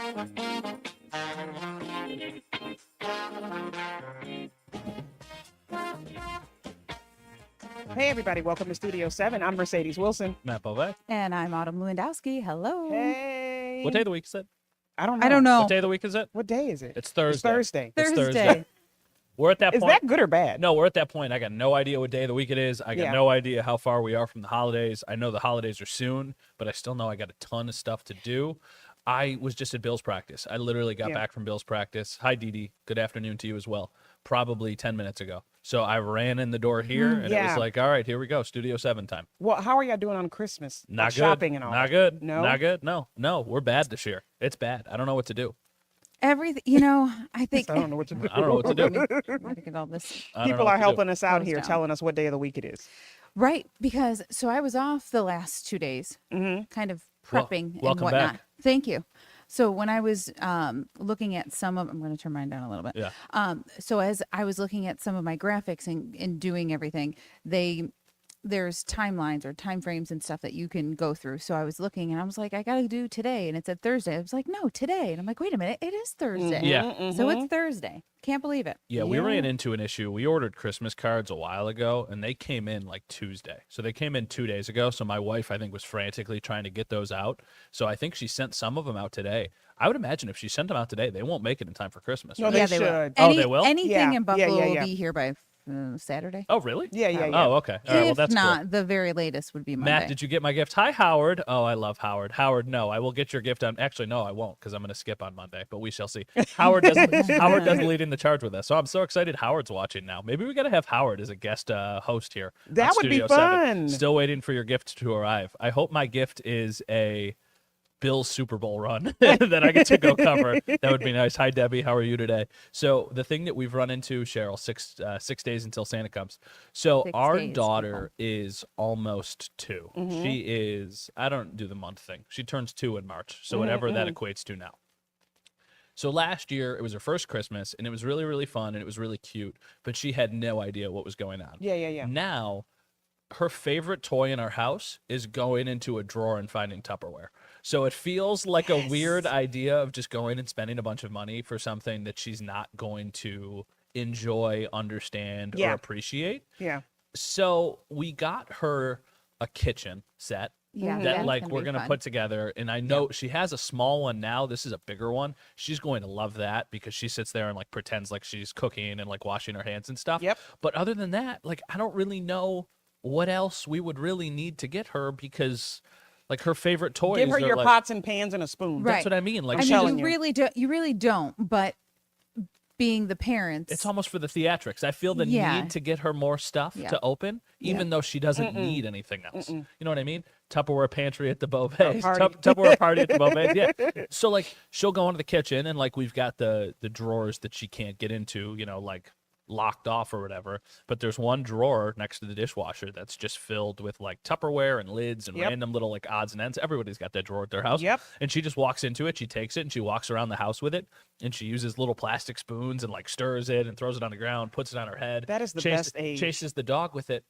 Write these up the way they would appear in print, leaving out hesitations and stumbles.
Hey, everybody. Welcome to Studio 7. I'm Mercedes Wilson. Matt Bove. And I'm Autumn Lewandowski. Hello. Hey. What day of the week is it? I don't know. I don't know. What day of the week is it? What day is it? It's Thursday. It's Thursday. It's Thursday. We're at that Is point. that good or bad? No, we're at that point. I got no idea what day of the week it is. I got Yeah. no idea how far we are from the holidays. I know the holidays are soon, but I still know I got a ton of stuff to do. I was just at Bill's practice. I literally got back from Bill's practice. Hi, Dee Dee. Good afternoon to you as well. Probably 10 minutes ago. So I ran in the door here, and it was like, all right, here we go, Studio 7 time. Well, how are y'all doing on Christmas? Not Like good. Shopping and all Not that? good. No? Not good. No, we're bad this year. It's bad. I don't know what to do. Everything, I think I don't know what to do. I don't know what to do. gotta get all this I don't know People what are to do. helping us out Close here, down. telling us what day of the week it is. right because I was off the last 2 days, kind of prepping and welcome whatnot. back. Thank you. So when I was looking at I'm going to turn mine down a little bit. Yeah. So as I was looking at some of my graphics and doing everything, there's timelines or time frames and stuff that you can go through. So I was looking and I was like, I got to do today. And it said Thursday. I was like, no, today. And I'm like, wait a minute, it is Thursday. Yeah. So it's Thursday. Can't believe it. Yeah, we ran into an issue. We ordered Christmas cards a while ago, and they came in like Tuesday. So they came in 2 days ago. So my wife, I think, was frantically trying to get those out. So I think she sent some of them out today. I would imagine if she sent them out today, they won't make it in time for Christmas. No, right? they Yeah, should. will. Oh, they will? Anything Yeah, in Buffalo yeah. will be here by Saturday. Oh, really? Yeah. Oh, okay. All right, well, If that's not, cool. the very latest would be Monday. Matt, did you get my gift? Hi, Howard. Oh, I love Howard. Howard, no, I will get your gift on. Actually, no, I won't because I'm going to skip on Monday, but we shall see. Howard doesn't lead in the charge with us, so I'm so excited Howard's watching now. Maybe we got to have Howard as a guest host here. That on would be Studio 7. fun. Still waiting for your gift to arrive. I hope my gift is a Bill's Super Bowl run that I get to go cover. That would be nice. Hi, Debbie. How are you today? So the thing that we've run into, Cheryl, six days until Santa comes. So 6 our days, daughter is almost 2. Mm-hmm. She is, I don't do the month thing. She turns 2 in March. So whatever that equates to now. So last year, it was her first Christmas, and it was really, really fun, and it was really cute, but she had no idea what was going on. Yeah. Now, her favorite toy in our house is going into a drawer and finding Tupperware. So it feels like a weird idea of just going and spending a bunch of money for something that she's not going to enjoy, understand, or appreciate. Yeah. So we got her a kitchen set Yeah, that that's like gonna we're be gonna fun. put together, and I know she has a small one now. This is a bigger one. She's going to love that because she sits there and like pretends like she's cooking and like washing her hands and stuff. Yep. But other than that, like I don't really know what else we would really need to get her because like her favorite toys Give her are your like, pots and pans and a spoon. Right. that's what I mean. Like I she mean, telling you you. really don't. But being the parents, it's almost for the theatrics. I feel the Yeah. need to get her more stuff Yeah. to open, even though she doesn't need anything else. You know what I mean? Tupperware pantry at the Beauvais. party. Tupperware party at the Beauvais. Yeah. So like she'll go into the kitchen and like we've got the drawers that she can't get into, like locked off or whatever. But there's one drawer next to the dishwasher that's just filled with like Tupperware and lids and random little like odds and ends. Everybody's got that drawer at their house. Yep. And she just walks into it, she takes it, and she walks around the house with it, and she uses little plastic spoons and like stirs it and throws it on the ground, puts it on her head. That is the best age. Chases the dog with it.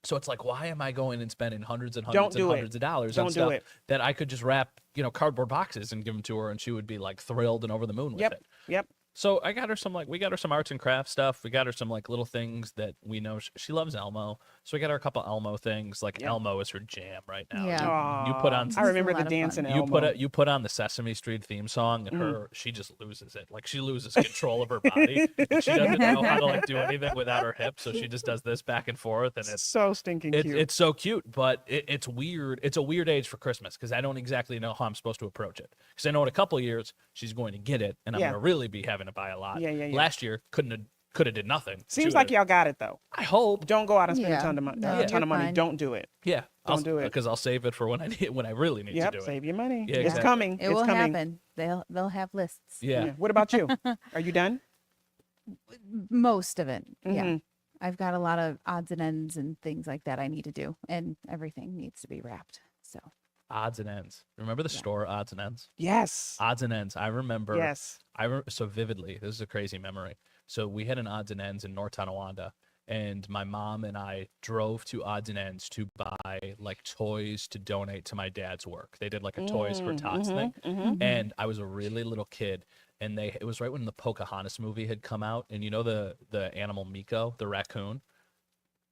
So it's like, why am I going and spending hundreds and Don't hundreds and do it. hundreds of dollars Don't on do stuff it. that I could just wrap, cardboard boxes and give them to her, and she would be like thrilled and over the moon with it. Yep. So I got her we got her some arts and crafts stuff. We got her some like little things that we know she loves Elmo. So we got her a couple Elmo things. Like Elmo is her jam right now. Yeah. You put on I remember a lot the of dance fun. in Elmo. you put on the Sesame Street theme song, and she just loses it. Like she loses control of her body. She doesn't know how to like do anything without her hips, so she just does this back and forth, and it's so stinking cute. it's so cute. But it's weird. It's a weird age for Christmas because I don't exactly know how I'm supposed to approach it. Because I know in a couple of years she's going to get it, and I'm Yeah. going to really be having to buy a lot. Yeah. Last year could have did nothing. Seems like y'all got it though. I hope. Don't go out and spend Yeah. a ton of money. No, A ton you're of money. fine. Don't do it. Yeah, Don't do it. because I'll save it for when I really need to Yep. do it. Save your money. Yeah, It's exactly. coming. it It's will coming. happen. They'll have lists. Yeah. Yeah. What about you? Are you done? Most of it. Yeah. Mhm. I've got a lot of odds and ends and things like that I need to do, and everything needs to be wrapped. So Odds and Ends. Remember the store Odds and Ends? Yes. Odds and Ends. I remember. Yes. I remember so vividly. This is a crazy memory. So we had an Odds and Ends in North Tonawanda, and my mom and I drove to odds and ends to buy like toys to donate to my dad's work. They did like a Toys for Tots thing, and I was a really little kid, and it was right when the Pocahontas movie had come out, and you know the animal Miko, the raccoon.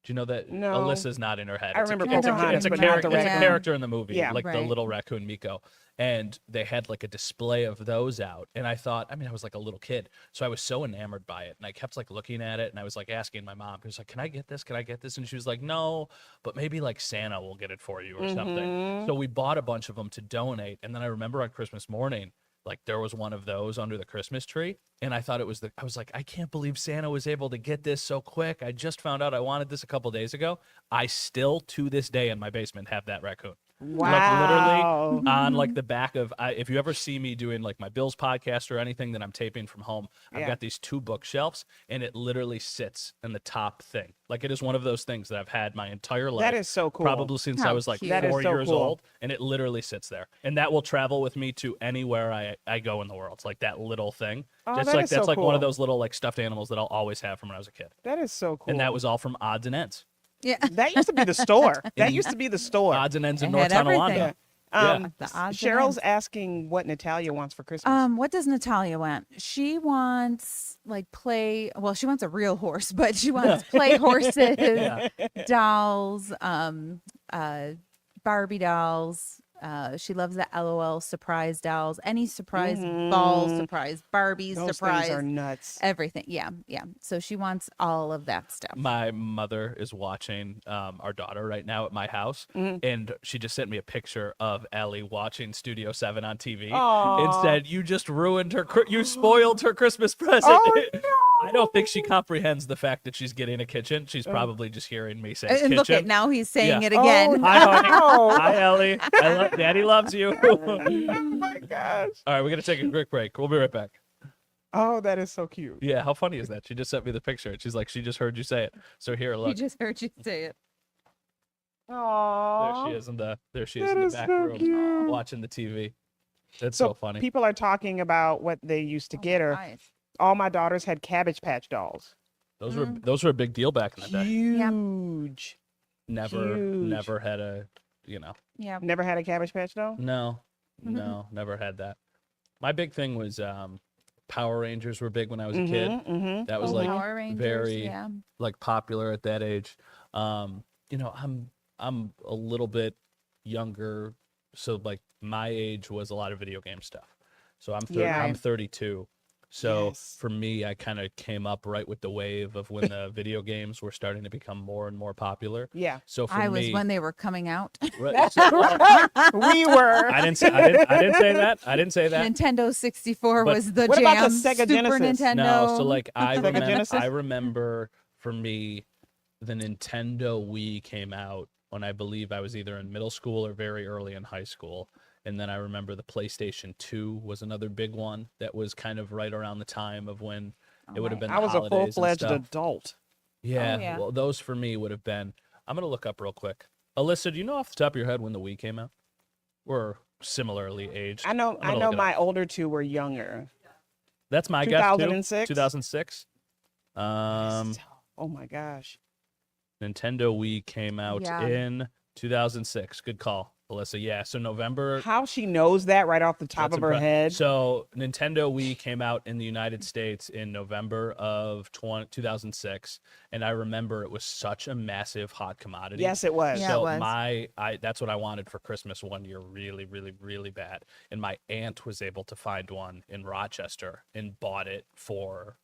Do you know that? No. Alyssa's not in her head. I remember it's Pocahontas, a but not the character. It's a raccoon. character in the movie, Yeah. like the Right. little raccoon Miko. And they had like a display of those out, and I thought, I was like a little kid, so I was so enamored by it, and I kept like looking at it, and I was like asking my mom, she was like, "Can I get this? Can I get this?" And she was like, "No, but maybe like Santa will get it for you or something." So we bought a bunch of them to donate, and then I remember on Christmas morning, like there was one of those under the Christmas tree, and I thought I was like, I can't believe Santa was able to get this so quick. I just found out I wanted this a couple days ago. I still to this day in my basement have that raccoon. Wow. Like literally on like the back of, if you ever see me doing like my Bills podcast or anything that I'm taping from home, I've got these 2 bookshelves, and it literally sits in the top thing. Like it is one of those things that I've had my entire life. That is so cool. Probably since I How was like cute. That is 4 so years cool. old, and it literally sits there. And that will travel with me to anywhere I go in the world. It's like that little thing. Oh, Just that like is that's so like one of cool. those little like stuffed animals that I'll always have from when I was a kid. That is so cool. And that was all from Odds and Ends. Yeah. That used to be the store. That used to be the store. Odds and Ends in It North had everything. Tonawanda. The odds and Cheryl's ends. asking what Natalia wants for Christmas. What does Natalia want? She wants she wants a real horse, but she wants play horses, dolls, Barbie dolls. She loves the LOL surprise dolls, any surprise ball, surprise Barbies, Those surprise things are nuts. everything. Yeah. So she wants all of that stuff. My mother is watching our daughter right now at my house, and she just sent me a picture of Ellie watching Studio 7 on TV and said, "You just ruined her, you spoiled her Christmas present." Oh, no. I don't think she comprehends the fact that she's getting a kitchen. She's probably just hearing me say And kitchen. look at now he's saying Yeah. it again. Hi, honey. Oh. Hi, Ellie. Daddy loves you. Oh my gosh. All right, we're going to take a quick break. We'll be right back. Oh, that is so cute. Yeah, how funny is that? She just sent me the picture. And she's like, she just heard you say it. So here, He look. just heard you say it. Aww. There she is in the That in the is back so room cute. watching the TV. That's so funny. People are talking about what they used to get her. Nice. All my daughters had Cabbage Patch dolls. Those were a big deal back in the day. Huge. Never huge. had a, you know. Yeah. Never had a Cabbage Patch doll? No. Never had that. My big thing was Power Rangers were big when I was a kid. That was like Power Rangers, very yeah. like popular at that age. You know, I'm a little bit younger, so like my age was a lot of video game stuff. So I'm 32. So Yes. for me, I kind of came up right with the wave of when the video games were starting to become more and more popular. Yeah. So for I was me, when they were coming out. right, We were. I didn't say that. I didn't say that. Nintendo 64 But was the what jam. about the Sega Super Genesis? Nintendo. No, so like Sega Genesis? I remember for me, the Nintendo Wii came out when I believe I was either in middle school or very early in high school. And then I remember the PlayStation 2 was another big one that was kind of right around the time of when it would have been I the was a holidays and full-fledged stuff. adult. Yeah, Oh, yeah. well, those for me would have been. I'm gonna look up real quick. Alyssa, do you know off the top of your head when the Wii came out? We're similarly aged. I know. I'm gonna I know. look it My up. older two were younger. That's my guess too. 2006? 2006. Oh my gosh. Nintendo Wii came out Yeah. in 2006. Good call, Alyssa. Yeah, so November. How she knows that right off the top That's of her impre- head. So Nintendo Wii came out in the United States in November of 2006, and I remember it was such a massive hot commodity. Yes, it was. Yeah. So it was. that's what I wanted for Christmas one year, really, really, really bad. And my aunt was able to find one in Rochester and bought it for,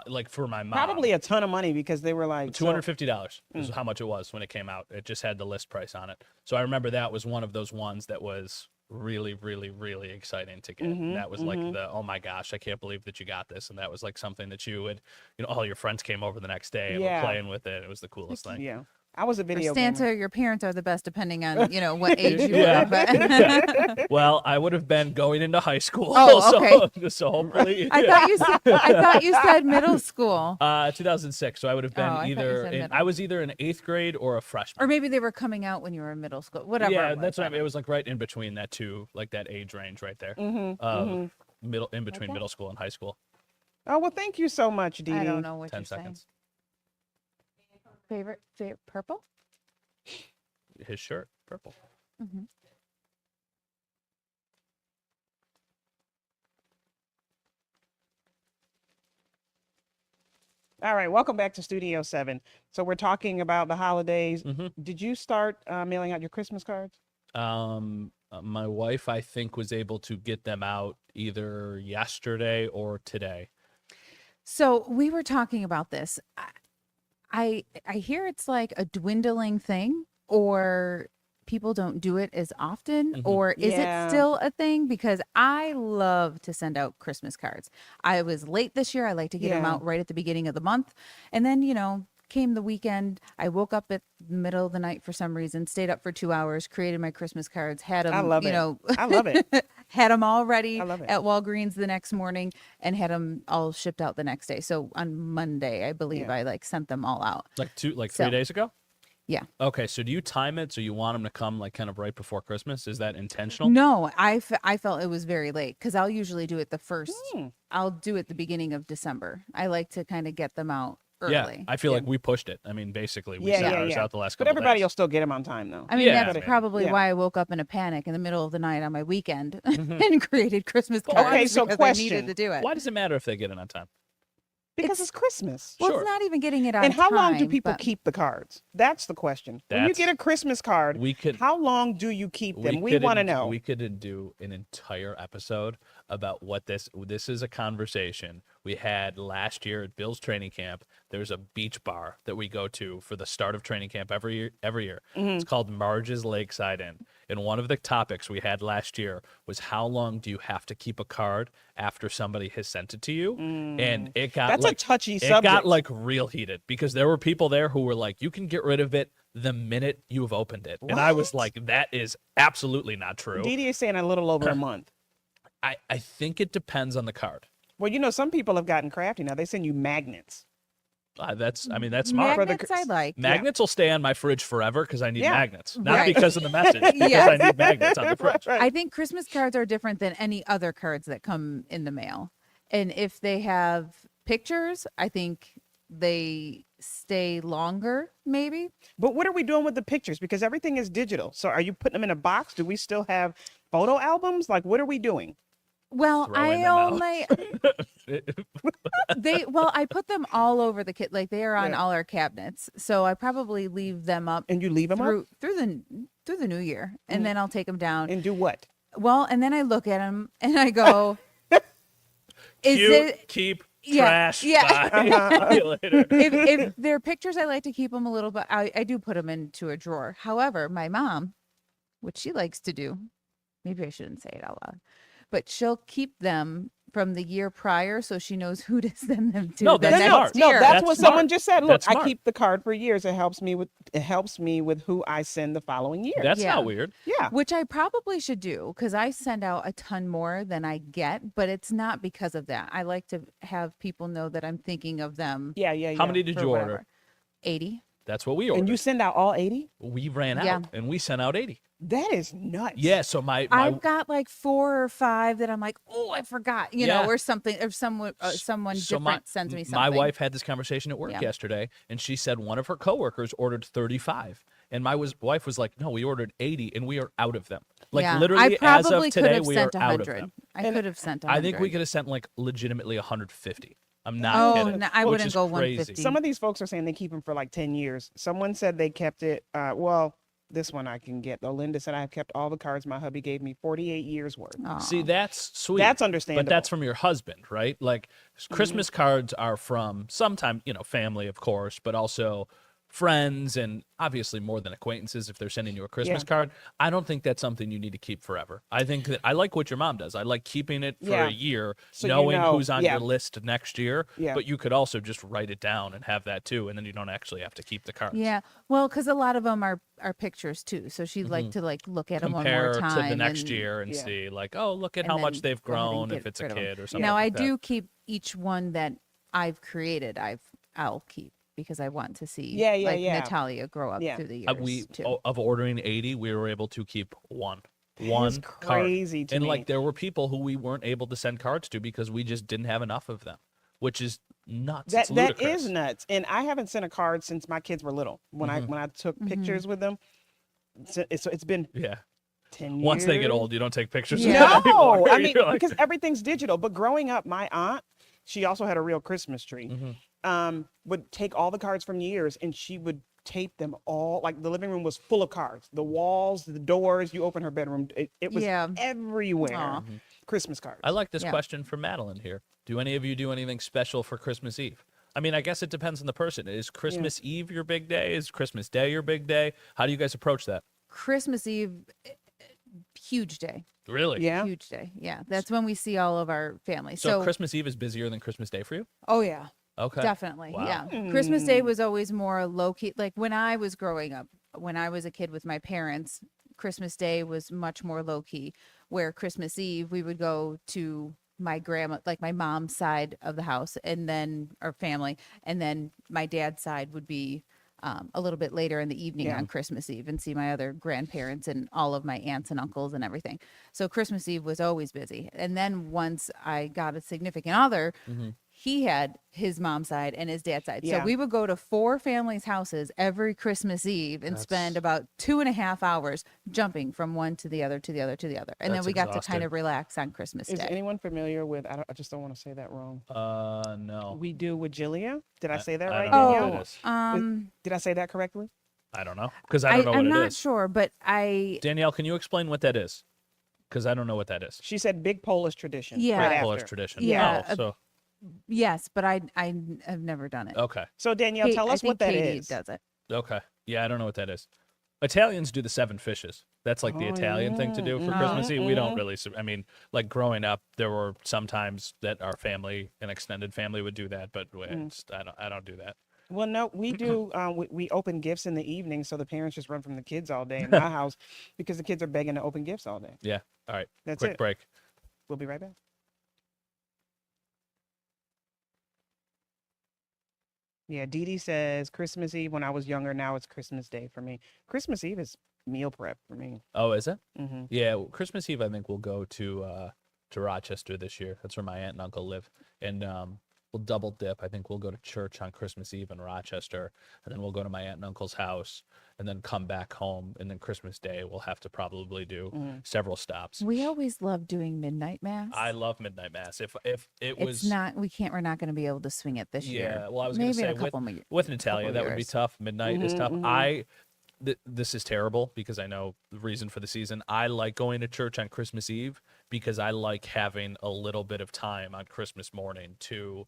like for my mom. Probably a ton of money because they were like $250 is how much it was when it came out. It just had the list price on it. So I remember that was one of those ones that was really, really, really exciting to get. And that was like the, oh my gosh, I can't believe that you got this. And that was like something that you would, you know, all your friends came over the next day and Yeah. were playing with it. It was the coolest thing. Yeah. I was a For video Santa, gamer. your parents are the best depending on, what age you Yeah. were. But Well, I would have been going into high school. Oh, okay. So hopefully. I thought you said middle school. 2006. So I would have been Oh, I thought you either, said middle. I was either in 8th grade or a freshman. Or maybe they were coming out when you were in middle school. Whatever. Yeah, it was, that's what I mean. whatever. It was like right in between that two, like that age range right there. Middle, in between Okay. middle school and high school. Oh well, thank you so much, Dee. I don't know what 10 you're saying. seconds. favorite purple. His shirt, purple. Mm-hmm. All right, welcome back to Studio 7. So we're talking about the holidays. Mhm. Did you start mailing out your Christmas cards? My wife, I think, was able to get them out either yesterday or today. So we were talking about this. I hear it's like a dwindling thing, or people don't do it as often, or is Yeah. it still a thing? Because I love to send out Christmas cards. I was late this year. I like to get them Yeah. out right at the beginning of the month. And then, came the weekend. I woke up at the middle of the night for some reason, stayed up for 2 hours, created my Christmas cards, had them, I love it. I love it. had them all ready I love it. at Walgreens the next morning and had them all shipped out the next day. So on Monday, I believe Yeah. I sent them all out. Like So- 3 days ago? Yeah. Okay, so do you time it so you want them to come like kind of right before Christmas? Is that intentional? No, I felt it was very late because I'll usually do it the first. Hmm. I'll do it the beginning of December. I like to kind of get them out Yeah, early. I feel like we pushed it. I mean, basically, we Yeah, sent yeah, ours yeah. out the last But couple everybody days. will still get them on time, though. I mean, Yeah, that's man. probably Yeah. why I woke up in a panic in the middle of the night on my weekend and created Christmas Well, cards okay, so because I question. needed to do it. Why does it matter if they get it on time? Because it's Christmas. Well, Sure. it's not even getting it on And how long do time, people but- keep the cards? That's the question. When you That's- get a Christmas card, We could how long do you keep them? We could want to in- know. We could do an entire episode about what this is a conversation we had last year at Bill's training camp. There's a beach bar that we go to for the start of training camp every year. Mm-hmm. It's called Marge's Lakeside Inn. And one of the topics we had last year was how long do you have to keep a card after somebody has sent it to you? And it got That's like a touchy it subject. got like real heated because there were people there who were like, you can get rid of it the minute you have opened it. And I was What? like, that is absolutely not true. Dee Dee is saying a little over a month. I think it depends on the card. Well, some people have gotten crafty now. They send you magnets. That's smart. For the Magnets I like. Magnets will stay on my fridge forever because I need Yeah. magnets, not Right. because of the message. Because Yes. I need magnets on the fridge. Right. I think Christmas cards are different than any other cards that come in the mail. And if they have pictures, I think they stay longer, maybe. But what are we doing with the pictures? Because everything is digital. So are you putting them in a box? Do we still have photo albums? Like, what are we doing? Well, Throwing I them out. only I put them all over the kit, like they are on Yeah. all our cabinets. So I probably leave them up And you leave them up through the new year, and Mhm. then I'll take them down. and do what? Well, and then I look at them and I go, "Is Cute, it?" keep, Yeah, trash, yeah. bye. See you later. if they're pictures, I like to keep them a little bit. I do put them into a drawer. However, my mom, what she likes to do, maybe I shouldn't say it out loud, but she'll keep them from the year prior so she knows who to send them to No, the that's next smart. No, year. that's That's what smart. someone just said. Look, That's I smart. keep the card for years. It helps me with who I send the following year. That's Yeah. not weird. Yeah. Which I probably should do because I send out a ton more than I get, but it's not because of that. I like to have people know that I'm thinking of them. Yeah, yeah, yeah. How many did for you whatever. order? 80. That's what we ordered. And you send out all 80? We ran out Yeah. and we sent out 80. That is nuts. Yeah, so my I've got like 4 or 5 that I'm like, oh, I forgot, Yeah. or something, or someone So different sends me something. My wife had this conversation at work Yeah. yesterday, and she said one of her coworkers ordered 35, and my wife was like, "No, we ordered 80, and we are out of them. Like Yeah. literally, I probably as of could today, have we are sent out of 100. them. I could have sent 100. I think we could have sent like legitimately 150. I'm not Oh, kidding. no, I which wouldn't is go crazy. 150. Some of these folks are saying they keep them for like 10 years. Someone said they kept it. Well, this one I can get, though. Linda said, I've kept all the cards my hubby gave me 48 years worth. Aw. See, that's sweet. That's understandable. But that's from your husband, right? Like Christmas cards are from sometime, family, of course, but also friends and obviously more than acquaintances if they're sending you a Christmas Yeah. card. I don't think that's something you need to keep forever. I think that I like what your mom does. I like keeping it for Yeah. a year, So you knowing know, who's on yeah. your list next year. Yeah. But you could also just write it down and have that too, and then you don't actually have to keep the cards. Yeah, well, because a lot of them are pictures too, so she'd like to look at them one Compare more time to the next and- year and Yeah. see like, oh, look at and how much then they've go ahead and grown get if it's a rid of 'em. kid or something. Now I like that. do keep each one that I've created. I'll keep because I want to see Yeah, like yeah. Natalia grow up Yeah. through the years we too. of ordering 80, we were able to keep one That is card. crazy to And me. like there were people who we weren't able to send cards to because we just didn't have enough of them, which is nuts. That It's ludicrous. that is nuts. And I haven't sent a card since my kids were little. When I took pictures with them, so it's been Yeah. 10 years. Once they get old, you don't take pictures. Yeah. Of them anymore. No, I mean You're like, because everything's digital. But growing up, my aunt, she also had a real Christmas tree. Would take all the cards from years and she would tape them all. Like the living room was full of cards. The walls, the doors. You open her bedroom, it was everywhere. Aw. Christmas cards. I like this Yeah. question from Madeline here. Do any of you do anything special for Christmas Eve? I mean, I guess it depends on the person. Is Christmas Eve your big day? Is Christmas Day your big day? How do you guys approach that? Christmas Eve, huge day. Really? Yeah. Huge day. Yeah. That's when we see all of our family. So Christmas Eve is busier than Christmas Day for you? Oh, yeah. Okay. Definitely. Wow. Yeah. Christmas Day was always more low key. Like when I was growing up, when I was a kid with my parents, Christmas Day was much more low key, where Christmas Eve we would go to my grandma, like my mom's side of the house, and then our family, and then my dad's side would be a little bit later in the evening on Christmas Eve and see my other grandparents and all of my aunts and uncles and everything. So Christmas Eve was always busy. And then once I got a significant other, he had his mom's side and his dad's side. Yeah. So we would go to 4 families' houses every Christmas Eve and spend about 2.5 hours jumping from one to the other, to the other, to the other. And then That's we got to exhausting. kind of relax on Christmas Is Day. anyone familiar with? I just don't want to say that wrong. No. We do with Jillia. Did I say that right? don't know what Danielle? it is. Did I say that correctly? I don't know. Because I don't know what I'm it not is. sure, but Danielle, can you explain what that is? Because I don't know what that is. She said big Polish tradition. Yeah. Right Polish after. tradition. Yeah, Oh, so, yes, but I have never done it. okay. So Danielle, tell I us what think that Katie is. does it. Okay. Yeah, I don't know what that is. Italians do the 7 fishes. That's like the Italian thing to do for Christmas Eve. We don't really. I mean, like growing up, there were some times that our family, an extended family, would do that, but I don't do that. Well, no, we do. We open gifts in the evening, so the parents just run from the kids all day in my house because the kids are begging to open gifts all day. Yeah. All right. That's Quick it. break. We'll be right back. Yeah, Dee Dee says Christmas Eve when I was younger. Now it's Christmas Day for me. Christmas Eve is meal prep for me. Oh, is it? Hmm. Yeah. Well, Christmas Eve, I think we'll go to Rochester this year. That's where my aunt and uncle live, and we'll double dip. I think we'll go to church on Christmas Eve in Rochester, and then we'll go to my aunt and uncle's house, and then come back home. And then Christmas Day, we'll have to probably do several stops. We always love doing midnight mass. I love midnight mass. If it was It's not. We're not going to be able to swing it this year. Yeah, well, I was maybe going to in say a couple with Natalia, couple that would be years. tough. Midnight is tough. This is terrible because I know the reason for the season. I like going to church on Christmas Eve because I like having a little bit of time on Christmas morning to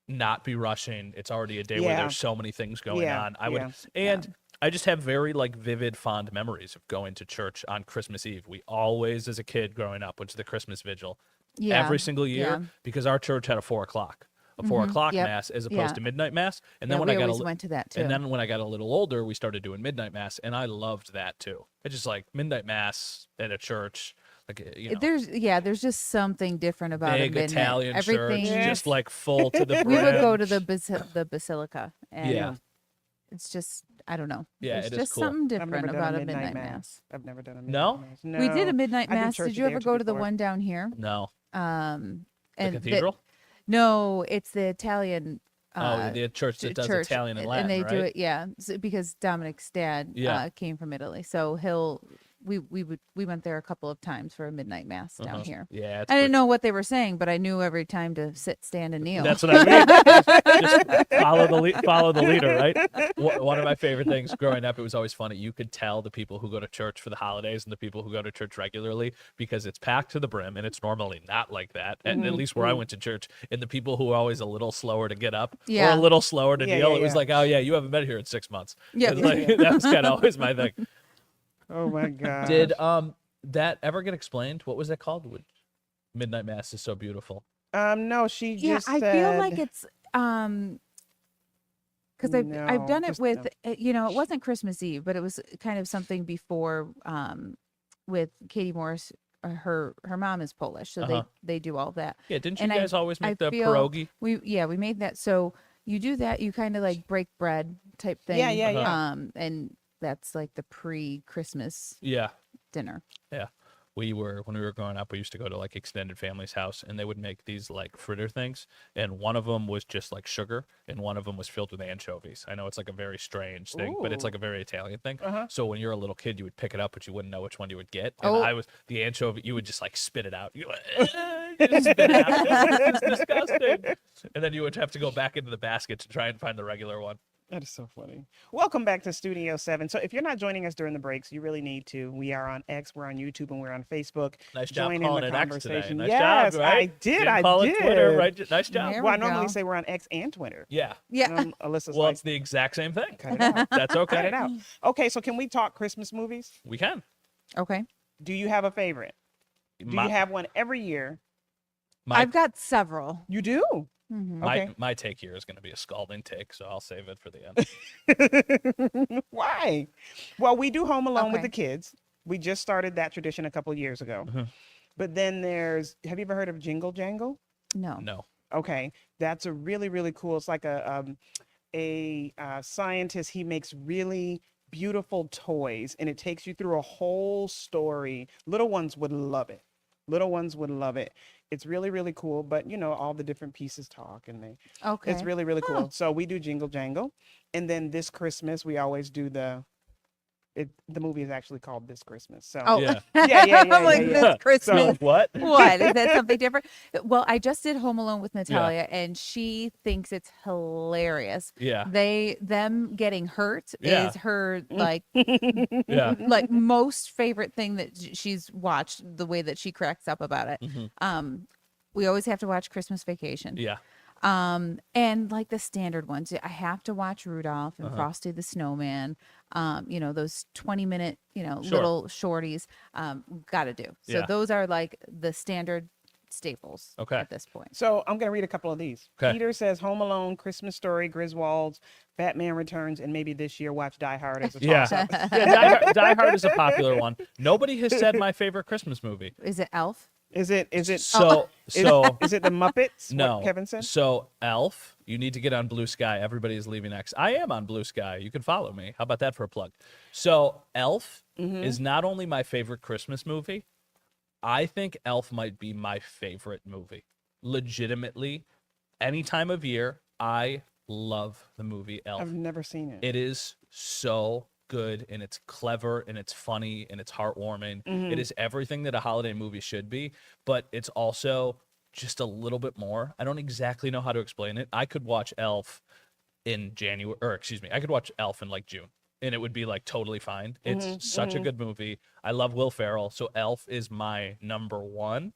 not be rushing. It's already a day where Yeah. there's so many things going Yeah, on. I would, yeah. and I just have very like vivid, fond memories of going to church on Christmas Eve. We always, as a kid growing up, went to the Christmas vigil every single year because our church had a 4 o'clock. A 4 o'clock Yep. mass as opposed Yeah. to midnight mass, and Yeah, then when we I got always went to that too. and then when I got a little older, we started doing midnight mass, and I loved that too. I just like midnight mass at a church, like there's just something different about big a midnight. Italian Everything. church, just like full to the brim. We would go to the basilica, and Yeah. it's just I don't know. Yeah, There's it is just cool. something I've different never about done a midnight mass. I've never done a No? midnight mass. No. We did a midnight I did mass. church Did a you day ever or two go to the before. one down here? No, The the and cathedral. no, it's the Italian. The church that does Italian and Latin, they right? do it, yeah, because Dominic's dad Yeah. came from Italy, so we went there a couple of times for a midnight mass down here. Yeah, it's I didn't pretty- know what they were saying, but I knew every time to sit, stand, and kneel. That's what I mean. Just follow the leader, right? One of my favorite things growing up, it was always funny. You could tell the people who go to church for the holidays and the people who go to church regularly because it's packed to the brim, and it's normally not like that. And at least where I went to church, and the people who are always a little slower to get up or Yeah. a little slower to Yeah, kneel, yeah, it was yeah. like, oh yeah, you haven't been here in 6 months. Yeah. It was like, that was kind of always my thing. Oh my god. Did that ever get explained? What was that called? Midnight Mass is so beautiful. No, she Yeah, just I said, feel like it's because I've done it just with it wasn't Christmas Eve, but it was kind of something before with Katie Morris. Her mom is Polish, so they do all that. Yeah, didn't you And guys always make the feel pierogi? We made that. So you do that, you kind of like break bread type thing. Yeah, yeah. And that's like the pre-Christmas Yeah. dinner. Yeah. when we were growing up, we used to go to like extended family's house, and they would make these like fritter things, and one of them was just like sugar, and one of them was filled with anchovies. I know it's like a very strange thing, but it's Ooh. like a very Italian thing. Uh-huh. So when you're a little kid, you would pick it up, but you wouldn't know which one you would get. Oh. And I was the anchovy. You would just like spit it out. You just spit it out. It's disgusting. And then you would have to go back into the basket to try and find the regular one. That is so funny. Welcome back to Studio 7. So if you're not joining us during the breaks, you really need to. We are on X, we're on YouTube, and we're on Facebook. Nice job Join calling in it the X today. conversation. Nice Yes, job, right? I did. Didn't I call did. it Twitter, right? Nice job. There Well, I we normally go. say we're on X and Twitter. Yeah. Yeah. Alyssa's Well, like, it's the exact same thing. cut it out. That's okay. Cut it out. Okay, so can we talk Christmas movies? We can. Okay. Do you have a favorite? Do you have one every year? I've got several. You do? Mhm. Okay. My take here is going to be a scalding take, so I'll save it for the end. Why? Well, we do Home Alone with Okay. the kids. We just started that tradition a couple years ago. Mhm. But then have you ever heard of Jingle Jangle? No. No. Okay, that's a really, really cool. It's like a scientist. He makes really beautiful toys, and it takes you through a whole story. Little ones would love it. Little ones would love it. It's really, really cool. But all the different pieces talk, and Okay. it's really, really cool. Huh. So we do Jingle Jangle, and then this Christmas we always do the movie is actually called This Christmas. So Oh, Yeah. Yeah, I'm like, yeah. this So Christmas. what? What? Is that something different? Well, I just did Home Alone with Natalia, and she thinks it's hilarious. Yeah. Them getting hurt Yeah. is her Yeah. like most favorite thing that she's watched. The way that she cracks up about it. Mhm. We always have to watch Christmas Vacation. Yeah. And like the standard ones, I have to watch Rudolph and Uh-huh. Frosty the Snowman. Those 20-minute, Sure. little shorties. Got to do. So Yeah. those are like the standard staples. Okay. At this point. So I'm gonna read a couple of these. Okay. Peter says Home Alone, Christmas Story, Griswolds, Batman Returns, and maybe this year watch Die Hard as a Yeah. toss-up. Yeah. Die Hard is a popular one. Nobody has said my favorite Christmas movie. Is it Elf? Is it So is it the Muppets? no. What Kevin said? So Elf, you need to get on Blue Sky. Everybody is leaving X. I am on Blue Sky. You can follow me. How about that for a plug? So Elf is not only my favorite Christmas movie, I think Elf might be my favorite movie. Legitimately, any time of year, I love the movie Elf. I've never seen it. It is so good, and it's clever, and it's funny, and it's heartwarming. It is everything that a holiday movie should be, but it's also just a little bit more. I don't exactly know how to explain it. I could watch Elf in January, or excuse me, I could watch Elf in like June, and it would be like totally fine. It's such a good movie. I love Will Ferrell, so Elf is my number one.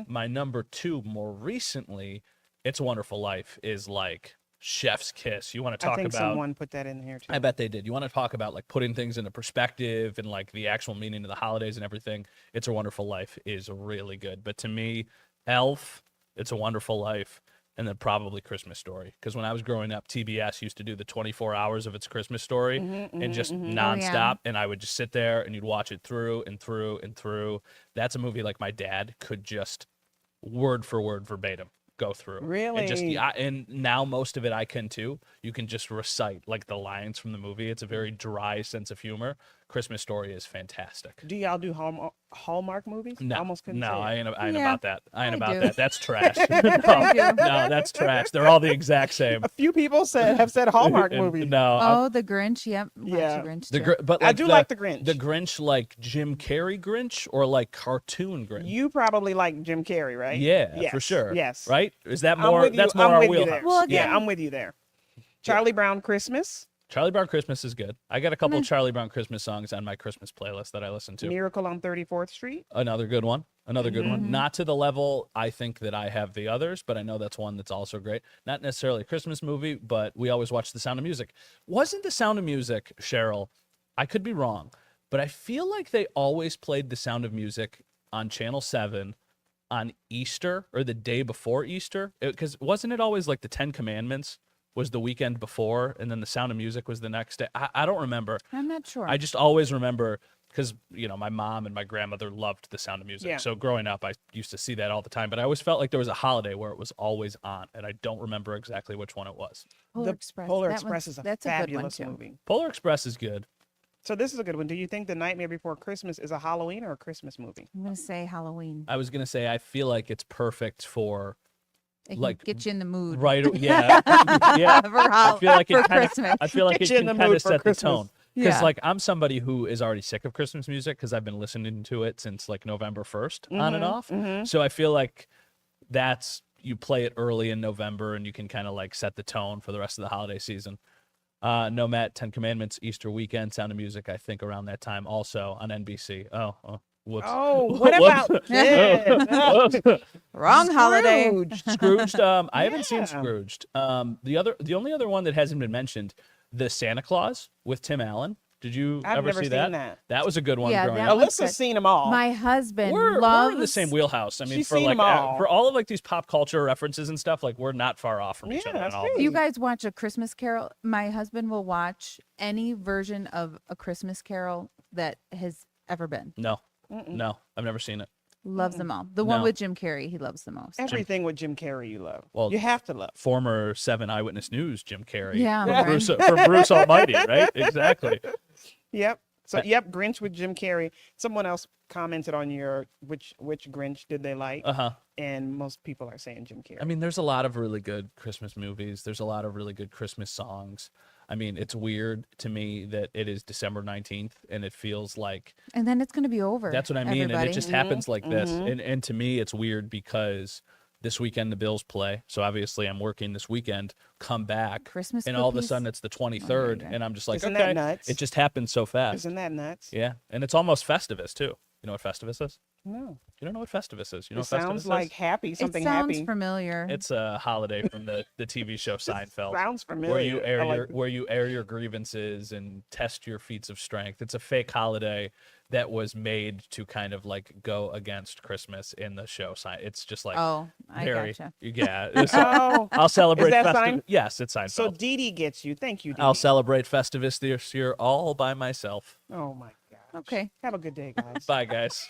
My number two, more recently, It's a Wonderful Life, is like chef's kiss. You want to I talk think about? someone put that in here too. I bet they did. You want to talk about like putting things into perspective and like the actual meaning of the holidays and everything. It's a Wonderful Life is really good. But to me, Elf, It's a Wonderful Life, and then probably Christmas Story. Because when I was growing up, TBS used to do the 24 hours of It's Christmas Story and just nonstop. And I would just sit there and you'd watch it through and through and through. That's a movie like my dad could just word for word verbatim go through. And just Really? and now most of it I can too. You can just recite like the lines from the movie. It's a very dry sense of humor. Christmas Story is fantastic. Do y'all do Hallmark movies? No, Almost couldn't no, say it. I ain't Yeah, about that. I ain't I about do. that. That's trash. I do. No, that's trash. They're all the exact same. A few people have said Hallmark And movies. No, Oh, the Grinch. Yep. Watch Yeah. The Grinch the too. but I like do like the Grinch. The Grinch, like Jim Carrey Grinch, or like cartoon Grinch. You probably like Jim Carrey, right? Yeah, for Yes, sure. Yes. Right? Is that I'm more? with you. That's more I'm our with you wheelhouse. there. Well, yeah, again- I'm with you there. Charlie Brown Christmas, Charlie Brown Christmas is good. I got a couple Charlie Brown Christmas songs on my Christmas playlist that I listen to. Miracle on 34th Street. Another good one. Another good Mm-hmm. one. Not to the level I think that I have the others, but I know that's one that's also great. Not necessarily a Christmas movie, but we always watch The Sound of Music. Wasn't The Sound of Music, Cheryl? I could be wrong, but I feel like they always played The Sound of Music on Channel 7 on Easter or the day before Easter. Because wasn't it always like the 10 Commandments was the weekend before, and then The Sound of Music was the next day? I don't remember. I'm not sure. I just always remember because, my mom and my grandmother loved The Sound of Music. Yeah. So growing up, I used to see that all the time. But I always felt like there was a holiday where it was always on, and I don't remember exactly which one it was. Polar The Express. Polar That Express one's- is a that's a good one fabulous too. movie. Polar Express is good. So this is a good one. Do you think The Nightmare Before Christmas is a Halloween or a Christmas movie? I'm gonna say Halloween. I was gonna say I feel like it's perfect for It can like get you in the mood. right. Yeah, yeah. I feel like for it kind Christmas. of. I feel like Get it you in can the kind mood of for set Christmas. the tone. Because Yeah. like I'm somebody who is already sick of Christmas music because I've been listening to it since like November 1st on and off. So I feel like you play it early in November and you can kind of like set the tone for the rest of the holiday season. No, Matt, 10 Commandments, Easter weekend, Sound of Music, I think around that time also on NBC. Oh, whoops. Oh, what Whoops. about this? Wrong holiday. Scrooged. I haven't seen Yeah. Scrooged. The only other one that hasn't been mentioned, the Santa Claus with Tim Allen. Did you I've ever never see seen that? that. That was a good one Yeah, growing that up. was Alyssa's good. seen them all. My husband We're loves. in the same wheelhouse. I mean, She's for seen like them all. for all of like these pop culture references and stuff, like we're not far off from each Yeah, other. that's at all. great. You guys watch A Christmas Carol? My husband will watch any version of A Christmas Carol that has ever been. No, no, I've never seen it. Loves them all. The one No. with Jim Carrey, he loves the most. Everything with Jim Carrey you love. Well, you have to love. Former 7 Eyewitness News, Jim Carrey. Yeah, from right. Bruce Almighty, right? Exactly. Yep. So yep, Grinch with Jim Carrey. Someone else commented on your which Grinch did they like, and most people are saying Jim Carrey. I mean, there's a lot of really good Christmas movies. There's a lot of really good Christmas songs. I mean, it's weird to me that it is December 19th and it feels like And then it's going to be over. that's what I mean. everybody. And it just happens like this. And to me, it's weird because this weekend the Bills play. So obviously I'm working this weekend, come back. Christmas and all of a cookies? sudden it's the 23rd. God. And I'm just like, Isn't okay. that nuts? It just happens so fast. Isn't that nuts? Yeah. And it's almost Festivus too. You know what Festivus is? No. You don't know what Festivus is? You know It what Festivus sounds is? like happy, something it sounds happy. familiar. It's a holiday from the TV show Seinfeld. Sounds familiar. Where you air your grievances and test your feats of strength. It's a fake holiday that was made to kind of like go against Christmas in the show. It's just like oh, I very gotcha. yeah. Oh, I'll celebrate Is that Festivus. Sein- Yes, it's Seinfeld. so Dee Dee gets you. Thank you, Dee I'll Dee. celebrate Festivus this year all by myself. Oh my gosh. Okay. Have a good day, guys. Bye, guys.